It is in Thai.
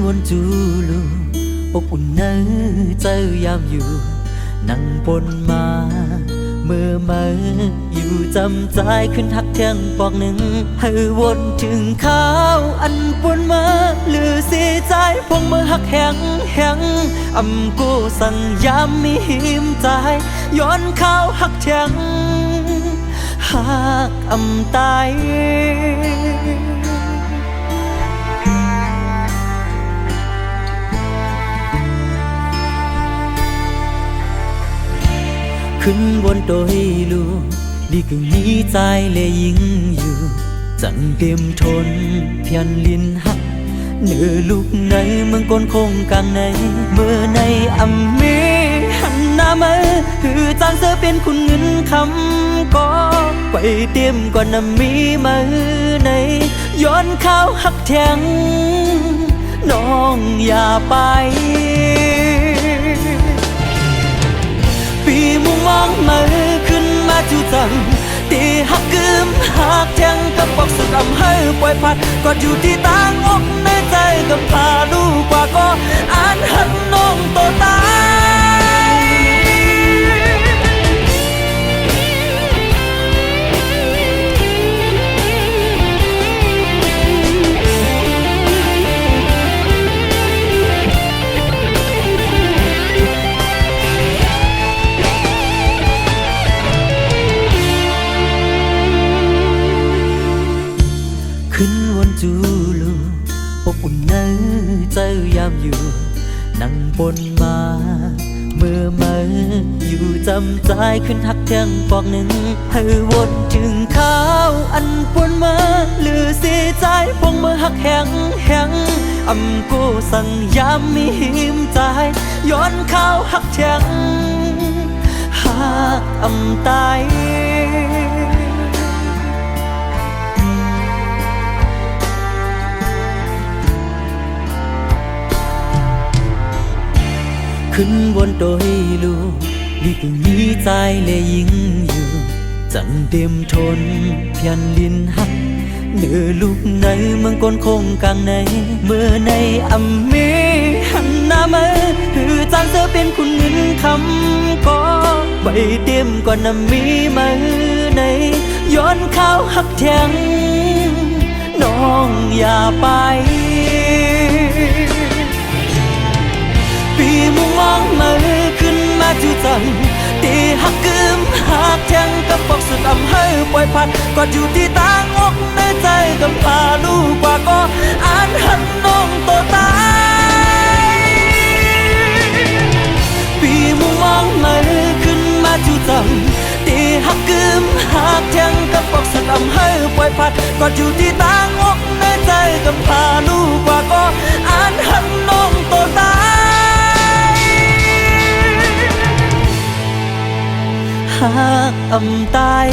วนจูลูอบอุ่นเนื้อเจอยามอยู่นั่งปนมาเมื่อมาอยู่จำใจขึ้นทักเทียงปอกหนึ่งให้วนถึงข้าวอันปนมาหรือเสียใจพงมือหักแหงแหงอำกูสั่งย้ำมีหิมใจย้อนข้าวหักเทียงหักอำตายขึ้นบนโดยลูดีกึ่งนี้ใจเลยยิงอยู่จังเตรียมทนเพียนลินหักเนื้อลูกในเมืองก้นคงกลางในเมื่อในอัมมีหันหน้ามาคือจางเสือเป็นคุณเงินคำก็ไปเตรียมก่อนนำมีมาในย้อนข้าวหักแทงน้องอย่าไปปีมุงมองมาขึ้นมาจู่จังตีหักกึมหักแทงกับบอกสุดอำให้ปล่อยพัดก็อยู่ที่ต่างอกในใจกับพาลูกกว่าก็อ่านหักน้องโตตายขึ้นวนจูลูอบอุ่นเนื้อใจยามอยู่นั่งปนมาเมื่อมาอยู่จำใจขึ้นหักเทียงปอกหนึ่งให้วนถึงข้าวอันปนมาหรือเสียใจพงมือหักแหงแหงอำกูสั่งย้ำมีหิมใจย้อนข้าวหักเทียงหักอำตายขึ้นบนโดยลูดีกึ่งนี้ใจเลยยิงอยู่จังเตรียมทนเพียนลินหักเนื้อลูกในเมืองก้นคงกลางในเมื่อในอัมมีหันหน้ามาคือจางเสือเป็นคุณเงินคำก็ไปเตรียมก่อนนำมีมาในย้อนข้าวหักแทงน้องอย่าไปปีมุงมองมาขึ้นมาจู่จังตีหักกึมหักแทงกับบอกสุดอำให้ปล่อยพัดก็อยู่ที่ต่างอกในใจกับพาลูกกว่าก็อ่านหันน้องโตตายปีมุงมองมาขึ้นมาจู่จังตีหักกึมหักแทงกับบอกสุดอำให้ปล่อยพัดก็อยู่ที่ต่างอกในใจกับพาลูกกว่าก็อ่านหันน้องโตตายหักอำตาย